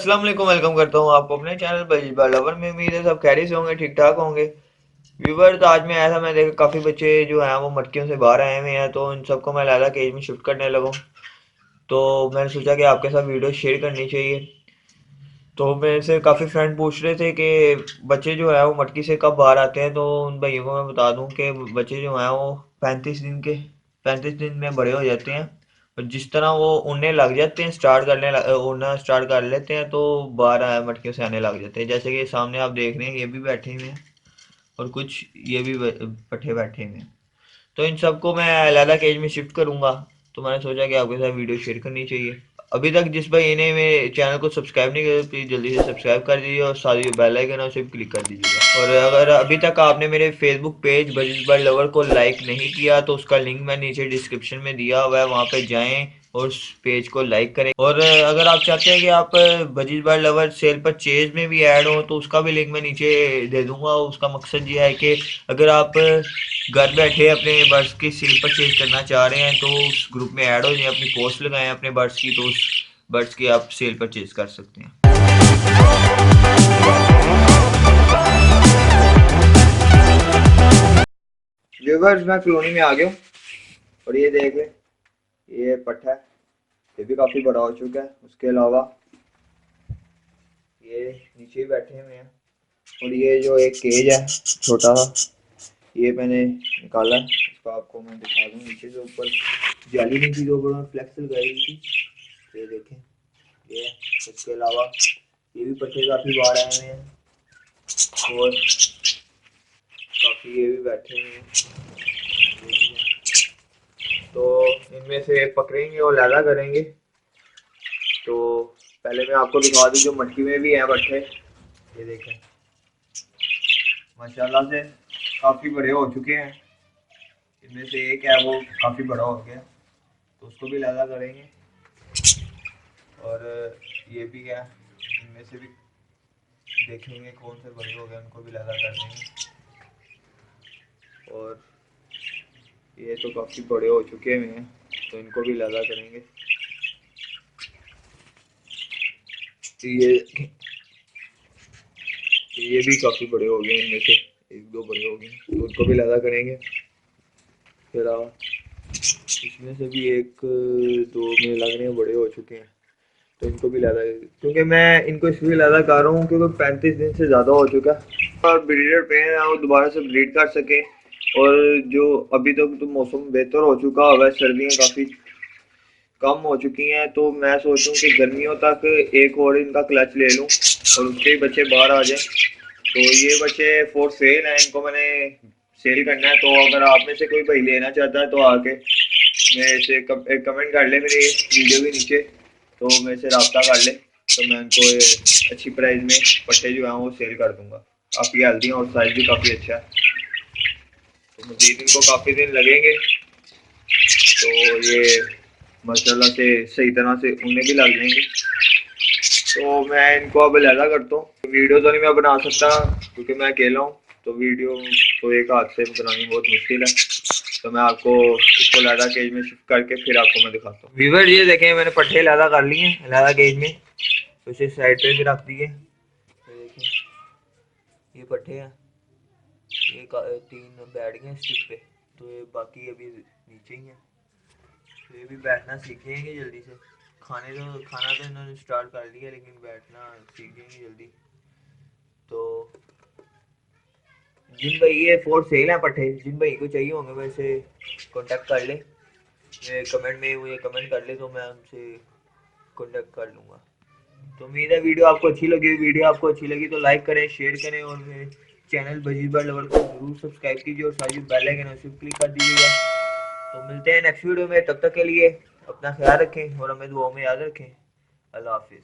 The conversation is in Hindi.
अस्सलाम वालेकुम। वेलकम करता हूँ आपको अपने चैनल पर लवर में। उम्मीद है सब खैरियत से होंगे, ठीक ठाक होंगे। व्यूवर, तो आज मैं आया था, मैं देखा काफ़ी बच्चे जो हैं वो मटकियों से बाहर आए हुए हैं, तो इन सबको मैं लाला केज में शिफ्ट करने लगा हूँ। तो मैंने सोचा कि आपके साथ वीडियो शेयर करनी चाहिए। तो मेरे से काफ़ी फ्रेंड पूछ रहे थे कि बच्चे जो है वो मटकी से कब बाहर आते हैं। तो उन भाइयों को मैं बता दूं कि बच्चे जो हैं वो 35 दिन में बड़े हो जाते हैं। और जिस तरह वो उड़ने लग जाते हैं, उड़ना स्टार्ट कर लेते हैं, तो बाहर मटकियों से आने लग जाते हैं। जैसे कि सामने आप देख रहे हैं, ये भी बैठे हुए हैं और कुछ ये भी पट्ठे बैठे हुए हैं। तो इन सबको मैं अलग केज में शिफ्ट करूंगा। तो मैंने सोचा कि आपके साथ वीडियो शेयर करनी चाहिए। अभी तक जिस भाई ने मेरे चैनल को सब्सक्राइब नहीं किया, प्लीज़ जल्दी से सब्सक्राइब कर दीजिए और साथ ही बेल आइकन है उसे भी क्लिक कर दीजिएगा। और अगर अभी तक आपने मेरे Facebook page budgies by lover को लाइक नहीं किया, तो उसका लिंक मैं नीचे डिस्क्रिप्शन में दिया हुआ है, वहाँ पे जाएं और उस पेज को लाइक करें। और अगर आप चाहते हैं कि आप budgies by lover sale purchase में भी ऐड हो, तो उसका भी लिंक मैं नीचे दे दूंगा। उसका मकसद ये है कि अगर आप घर बैठे अपने बर्ड्स की सेल परचेज करना चाह रहे हैं, तो उस ग्रुप में ऐड हो जाए, अपनी पोस्ट लगाएं अपने बर्ड्स की, तो उस बर्ड्स की आप सेल परचेज कर सकते हैं। व्यूवर्स, मैं कॉलोनी में आ गया हूँ और ये देख लें, ये पट्टा है, ये भी काफ़ी बड़ा हो चुका है। उसके अलावा ये नीचे ही बैठे हुए हैं। और ये जो एक केज है छोटा सा, ये मैंने निकाला है, इसको आपको मैं दिखा दूँ। नीचे से ऊपर जाली नहीं थी, तो ऊपर फ्लेक्स लगाई हुई थी, ये देखें, ये है। इसके अलावा ये भी पट्टे काफ़ी बाहर आए हुए हैं और काफ़ी ये भी बैठे हुए हैं, ये भी हैं। तो इनमें से पकड़ेंगे और लैला करेंगे। तो पहले मैं आपको दिखा दूँ, जो मटकी में भी हैं पट्टे, ये देखें, माशाल्लाह से काफ़ी बड़े हो चुके हैं। इनमें से एक है वो काफ़ी बड़ा हो गया, तो उसको भी लैला करेंगे। और ये भी है, इनमें से भी देखेंगे कौन से बड़े हो गए, उनको भी लैला कर देंगे। और ये तो काफ़ी बड़े हो चुके हैं, तो इनको भी लैला करेंगे। तो ये भी काफ़ी बड़े हो गए, इनमें से एक दो बड़े हो गए, तो उनको भी लैला करेंगे। फिर इसमें से भी एक दो में लग रहे हैं बड़े हो चुके हैं, तो इनको भी लैला, क्योंकि मैं इनको इसलिए लैला कर रहा हूँ क्योंकि 35 दिन से ज़्यादा हो चुका है। और ब्रीडर पे हैं, वो दोबारा से ब्रीड कर सके। और जो अभी तक तो मौसम बेहतर हो चुका हुआ है, सर्दियाँ काफ़ी कम हो चुकी हैं, तो मैं सोचूं कि गर्मियों तक एक और इनका क्लच ले लूं और उसके ही बच्चे बाहर आ जाएं। तो ये बच्चे फॉर सेल हैं, इनको मैंने सेल करना है। तो अगर आप में से कोई भाई लेना चाहता है, तो आके मेरे से एक कमेंट कर ले मेरे वीडियो के नीचे, तो मेरे से रब्ता कर ले, तो मैं उनको अच्छी प्राइस में पट्टे जो हैं वो सेल कर दूंगा। काफ़ी हेल्दी हैं और साइज भी काफ़ी अच्छा है। तो मजीद इनको काफ़ी दिन लगेंगे, तो ये माशाल्लाह से सही तरह से उन्हें भी लग जाएंगे। तो मैं इनको अब अलहदा करता हूँ। वीडियो तो नहीं मैं बना सकता क्योंकि मैं अकेला हूँ, तो वीडियो तो एक हाथ से बनानी बहुत मुश्किल है। तो मैं आपको इसको अलहदा केज में शिफ्ट करके फिर आपको मैं दिखाता हूँ। व्यूवर, ये देखें, मैंने पट्टे अलहदा कर लिए हैं अलहदा केज में, तो इसे साइड पे भी रख दिए। तो देखें, ये पट्टे हैं, ये तीन बैठ गए स्टिक पे, तो ये बाकी अभी नीचे ही हैं। तो ये भी बैठना सीखेंगे जल्दी से। खाना तो इन्होंने स्टार्ट कर लिया, लेकिन बैठना सीखेंगे जल्दी। तो जिन भाई ये फोर सेल है पट्टे, जिन भाई को चाहिए होंगे वैसे कांटेक्ट कर ले, ये कमेंट में मुझे कमेंट कर ले, तो मैं उनसे कांटेक्ट कर लूँगा। तो उम्मीद है वीडियो आपको अच्छी लगी। वीडियो आपको अच्छी लगी तो लाइक करें, शेयर करें और मेरे चैनल बजीज बाय लवर को जरूर सब्सक्राइब कीजिए और साथ ही बेल आइकन उसे क्लिक कर दीजिएगा। तो मिलते हैं नेक्स्ट वीडियो में, तब तक के लिए अपना ख्याल रखें और हमें दुआओं में याद रखें। अल्लाह हाफिज़।